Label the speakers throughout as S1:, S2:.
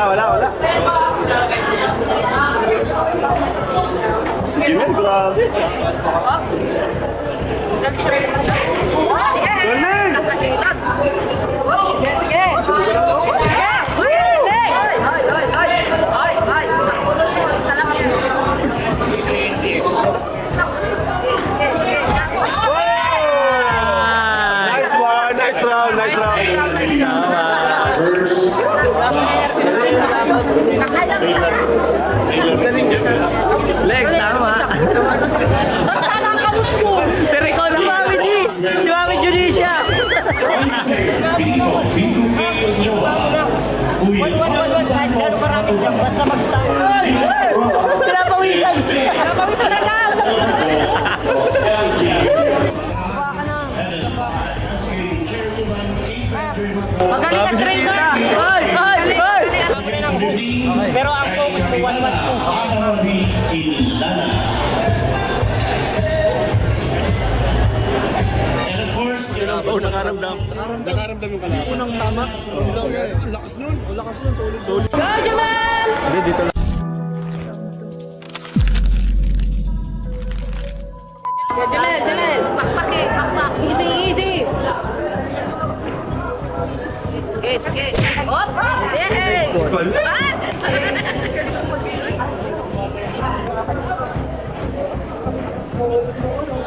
S1: Wala. Sige, men, grabe. Galing! Nice round.
S2: Leg, tama. Sana ang kamot mo. Pero ikaw si Mami G. Si Mami Judicia. Basta magtayo. Pinapawisan. Pinapawisan na lang.
S3: Magaling ka trader.
S2: Pero ang focus mo 1-1-2.
S1: Nakaramdam yung kalaban. Unang tama. Lakas nun. Solid.
S2: Go, Jamal!
S1: Hindi, dito lang.
S3: Jamel. Pakpak.
S2: Easy.
S3: Sige. Hop. Yay!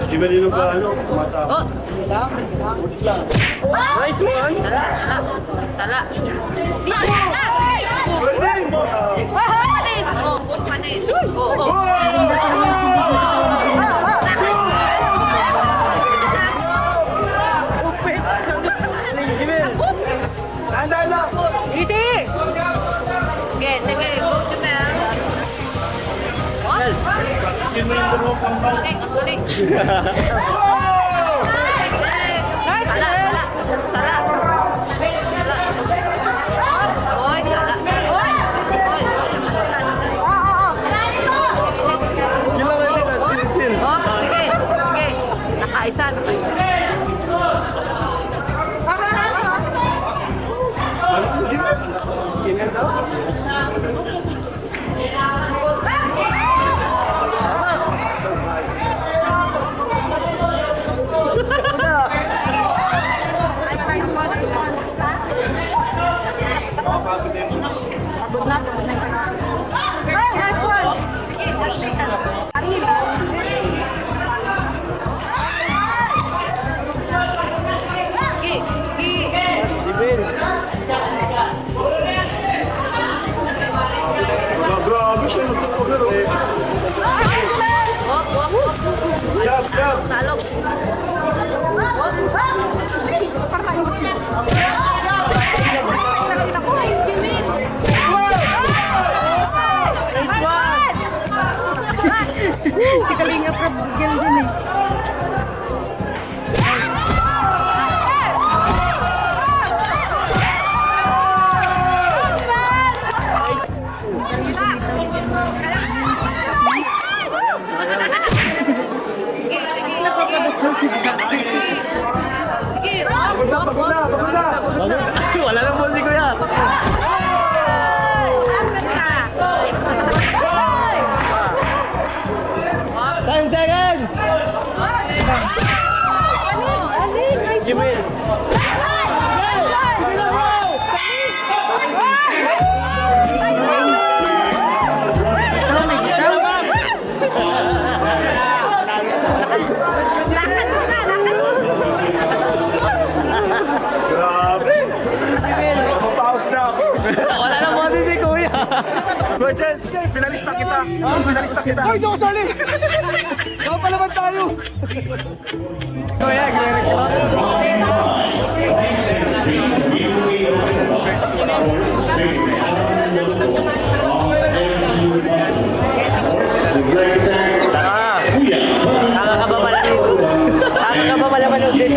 S1: Si Melino ba mata?
S3: Oh.
S1: Nice one!
S3: Tala. Panis.
S1: Tandaan lang!
S2: Easy!
S3: Sige. Go, Jamel.
S1: Sino yung dalawang pambal?
S3: Ang galing. Tala. Oy, tala.
S1: Chill.
S3: Sige. Nakaisa.
S1: Ganyan daw? Grabe siya. Jab.
S3: Salog.
S4: Si Kalinga Prab bigyan din eh. Napapabasal si Jackie.
S1: Pagod na.
S2: Wala na po si Kuya. 10 seconds! Jimil!
S1: Grabe! Mapapaus na ako.
S2: Wala na po si Kuya.
S1: Kuya, pinalista kita. Hoy, doon sali! Daw pa naman tayo!
S2: Kuya, gano'n ka.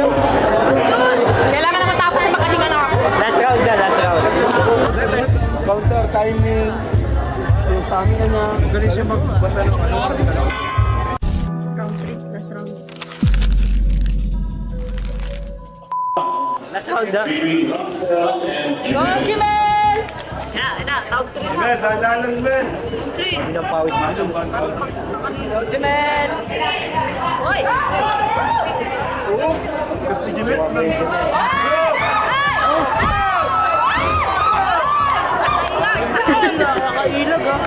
S2: Kailangan na matapos sa makahinga na ako.
S5: Last round na, last round.
S1: Counter, timing, yung stamina niya. Galing siya magbasa ng ano.
S4: Round 3, last round.
S5: Last round na.
S2: Go, Jimel!
S3: Round 3 mo.
S1: Ben, dahan lang, Ben.
S3: 3.
S5: Hindi na pawis dito.
S2: Go, Jimel!
S3: Hoy!
S1: Gusto ni Jimmy.
S2: Nakakailag ah.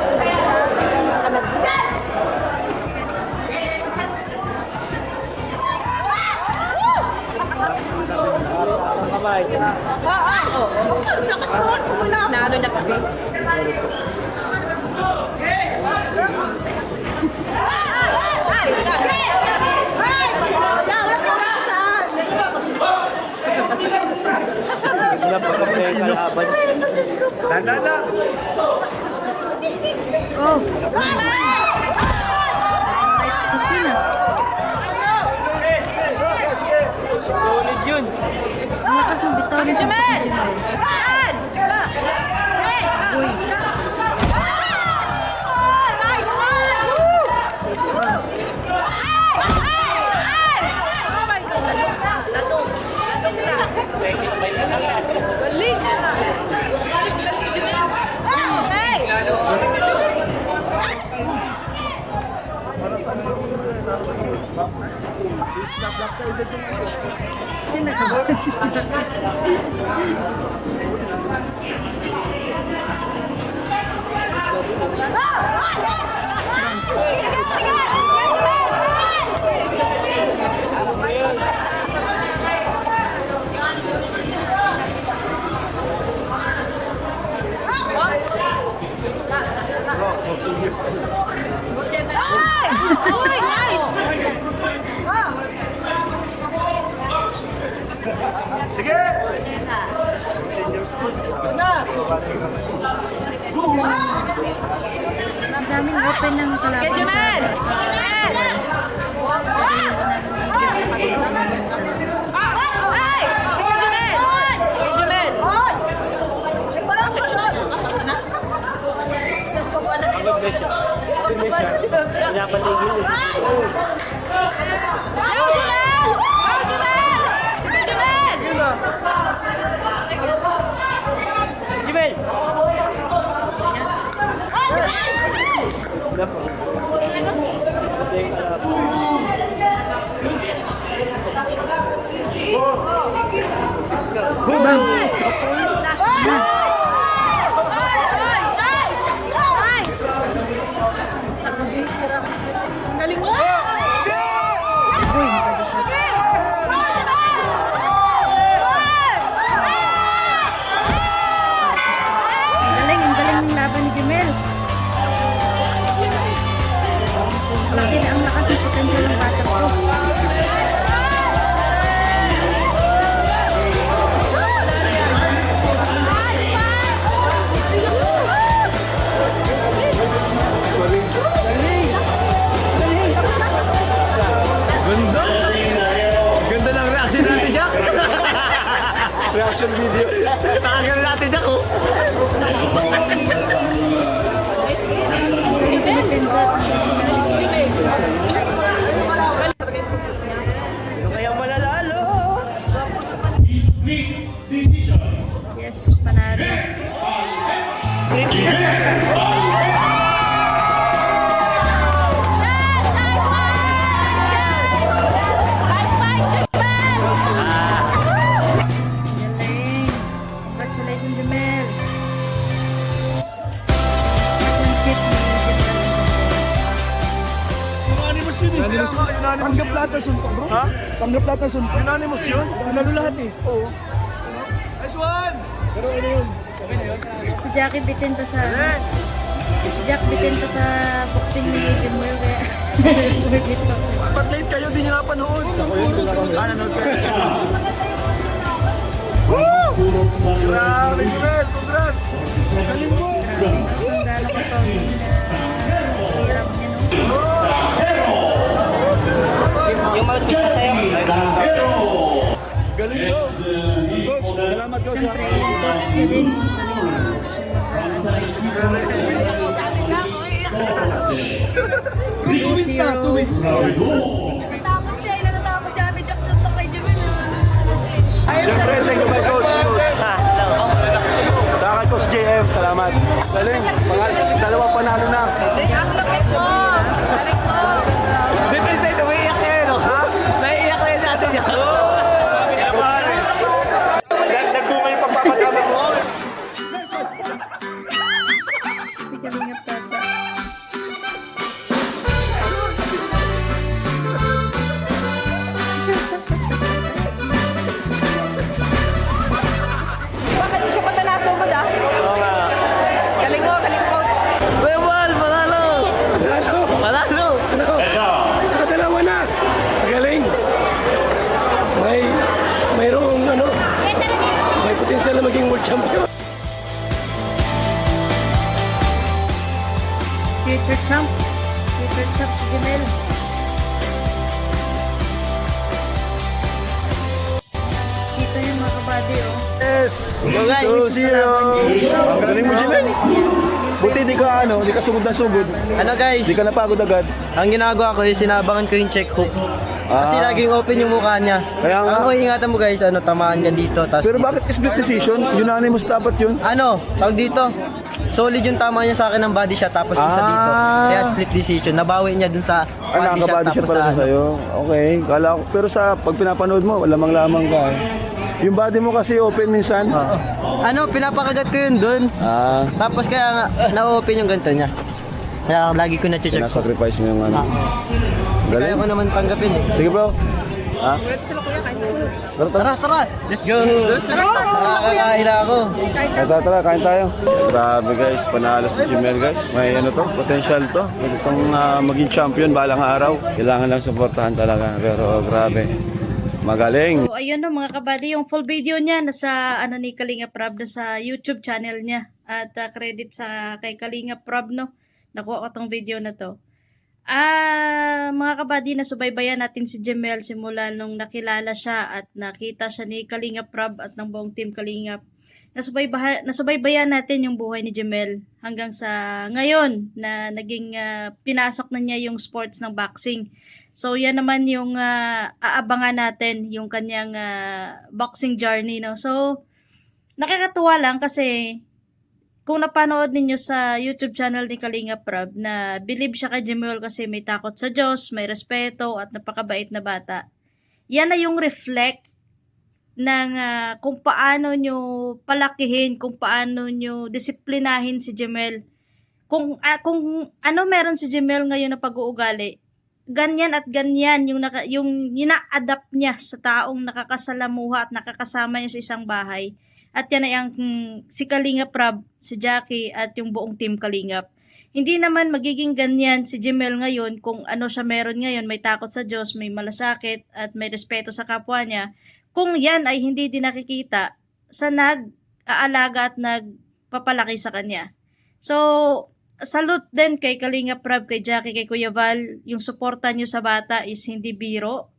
S5: Kamay.
S2: Naano niya kasi.
S5: Napaka-fair kalaban.
S1: Dahan lang.
S4: Oh!
S5: Solid yun.
S4: Ang lakas ng bitaw ni
S2: Jimel!
S3: Yan!
S4: Uy!
S2: Nice one! Oh my God!
S3: Ladong na.
S2: Galing! Galing, Jimel! Hey!
S4: Diyan nakabalik si Jackie.
S2: Uy, nice!
S1: Sige!
S4: Ang daming open ng kalaban sa
S2: Jimel! Hey! Sige, Jimel! Sige, Jimel!
S5: Kaya patigil.
S2: Go, Jimel! Go, Jimel! Sige, Jimel!
S5: Jimel!
S2: Galing mo!
S4: Uy, nakabasa. Ang galing ng laban ni Jimel. Ang lakas ng potential ng bata ko.
S5: Ganda ng reaction natin, Jack!
S1: Reaction video.
S5: Takagal natin, Jack, oh! Ano kaya malalalo?
S4: Yes, panalo. Galing. Congratulations, Jimel. Sportsmanship ni
S1: Unanimous yun eh. Tanggap lahat ng suntok, bro. Ha? Tanggap lahat ng suntok. Unanimous yun? Sinalo lahat eh. Oo. Nice one! Pero ano yun? Okay na yun?
S4: Si Jackie bitin pa sa... Si Jack bitin pa sa boxing ni Jimel. Kaya...
S1: Ba't late kayo? Di nyo napanood. Ako yun. Nanonood kayo. Woo! Grabe, Jimel. Congrats! Galing mo!
S4: Kung gaano ka pa hirap niya, no?
S5: Yung mga sa'yo.
S4: niya din. Boxing advice niya. 2-0.
S3: Natatakot siya. Natatakot si Ate Jackson to kay Jimel.
S1: Siyempre, thank you my coach. Sa akin, Coach JM, salamat. Galing, dalawang panalo na.
S3: Ang lapit mo. Galing mo.
S5: Dito tayo, umiiyak na yun, no? Ha? Naiiyak na yun natin yan.
S1: Nagbunga yung pagpapatama mo.
S4: Si Kalinga Prab.
S2: Bakit di siya patalaso mo da?
S5: Oo nga.
S2: Galing mo, coach.
S5: Webal, manalo! Manalo!
S6: Nakadalawa na. Galing. Mayroong may potential na maging world champion.
S4: Future champ. Future champ si Jemel. Kita niyo mga kabady, oh.
S1: Yes!
S5: Go, guys.
S1: 2-0. Ang galing mo, Jimel. Buti di ka sugod na sugod.
S5: Ano guys,
S1: Di ka napagod agad.
S5: ang ginagawa ko is sinabangan ko yung check hook. Kasi laging open yung mukha niya.
S1: Kaya nga.
S5: Ang ingatan mo guys, tamaan ka dito. Tas
S1: Pero bakit split decision? Unanimous dapat yun.
S5: tawag dito. Solid yung tama niya sa akin ng body shot tapos isa dito. Kaya split decision. Nabawi niya dun sa
S1: Nakakabody shot
S5: tapos
S1: pala
S5: sa
S1: sa sa'yo. Okay, kala ko. Pero pag pinapanood mo, lamang-lamang ka eh. Yung body mo kasi open minsan.
S5: pinapakagat ko yun dun. Tapos kaya nga, na-open yung ganito niya. Kaya lagi ko na-check.
S1: Pinasacrifice mo yung ano.
S5: Kaya ko naman tanggapin eh.
S1: Sige bro. Ha?
S5: Tara! Let's go! Nakakain na ako.
S1: Tara, kain tayo. Grabe guys, panalo si Jimel guys. May potential to. Pwede itong maging champion balang araw. Kailangan lang suportahan talaga. Pero grabe. Magaling.
S4: So, ayun no mga kabady, yung full video niya nasa ni Kalinga Prab na sa YouTube channel niya. At credit sa kay Kalinga Prab, no. Nakuha ko tong video na to. Mga kabady, nasubaybayan natin si Jemel simula nung nakilala siya at nakita siya ni Kalinga Prab at ng buong team Kalingap. Nasubaybayan natin yung buhay ni Jemel hanggang sa ngayon na naging pinasok na niya yung sports ng boxing. So yan naman yung aabangan natin yung kanyang boxing journey, no. So nakakatuwa lang kasi kung napanood ninyo sa YouTube channel ni Kalinga Prab na believe siya kay Jemel kasi may takot sa Diyos, may respeto at napakabait na bata. Yan na yung reflect ng kung paano nyo palakihin, kung paano nyo disiplinahin si Jemel. Kung ano meron si Jemel ngayon na pag-uugali, ganyan at ganyan yung ina-adapt niya sa taong nakakasalamuha at nakakasama niya sa isang bahay. At yan ay ang si Kalinga Prab, si Jackie at yung buong team Kalingap. Hindi naman magiging ganyan si Jemel ngayon kung ano siya meron ngayon, may takot sa Diyos, may malasakit at may respeto sa kapwa niya. Kung yan ay hindi din nakikita sa nag-aalaga at nagpapalaki sa kanya. So, salute din kay Kalinga Prab, kay Jackie, kay Kuya Val. Yung suporta nyo sa bata is hindi biro.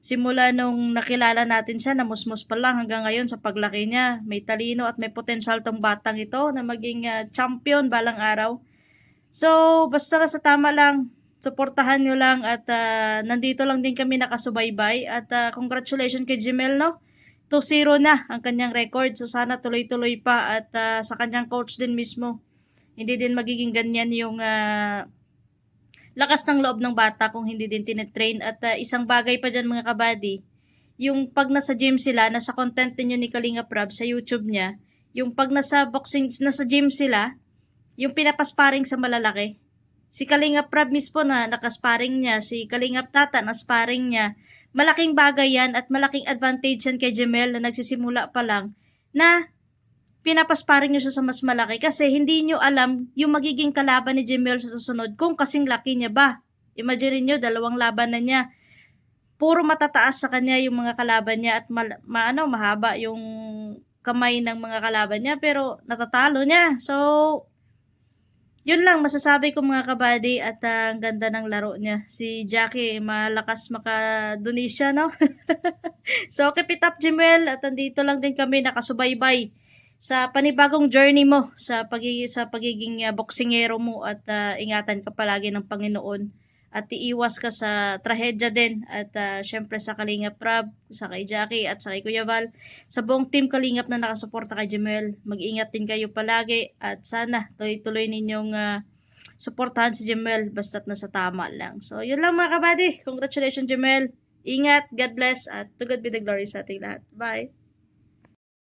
S4: Simula nung nakilala natin siya, namusmus pa lang hanggang ngayon sa paglaki niya. May talino at may potensyal tong batang ito na maging champion balang araw. So, basta sa tama lang, suportahan nyo lang at nandito lang din kami nakasubaybay. At congratulations kay Jemel, no? 2-0 na ang kanyang record. So, sana tuloy-tuloy pa at sa kanyang coach din mismo. Hindi din magiging ganyan yung lakas ng loob ng bata kung hindi din tinetrain. At isang bagay pa dyan mga kabady, yung pag nasa gym sila, nasa content niyo ni Kalinga Prab sa YouTube niya, yung pag nasa boxing, nasa gym sila, yung pinapasparing sa malalaki. Si Kalinga Prab mismo na nakasparing niya, si Kalinga Tata na sparring niya, malaking bagay yan at malaking advantage yan kay Jemel na nagsisimula pa lang na pinapasparing nyo siya sa mas malaki kasi hindi nyo alam yung magiging kalaban ni Jemel sa susunod kung kasing laki niya ba. Imagine nyo, 2 laban na niya. Puro matataas sa kanya yung mga kalaban niya at mahaba yung kamay ng mga kalaban niya pero natatalo niya. So, yun lang masasabi ko mga kabady at ang ganda ng laro niya. Si Jackie, malakas makadunisya, no? So, keep it up, Jemel. At andito lang din kami nakasubaybay sa panibagong journey mo sa pagiging boksingero mo at ingatan ka palagi ng Panginoon at iiwas ka sa trahedya din at syempre sa Kalingap Rab, sa kay Jackie at sa kay Kuya Val, sa buong team Kalingap na nakasuporta kay Jemel. Mag-ingat din kayo palagi at sana tuloy-tuloy ninyong suportahan si Jemel basta't nasa tama lang. So yun lang mga kabady. Congratulations Jemel. Ingat, God bless at to God be the glory sa ating lahat. Bye!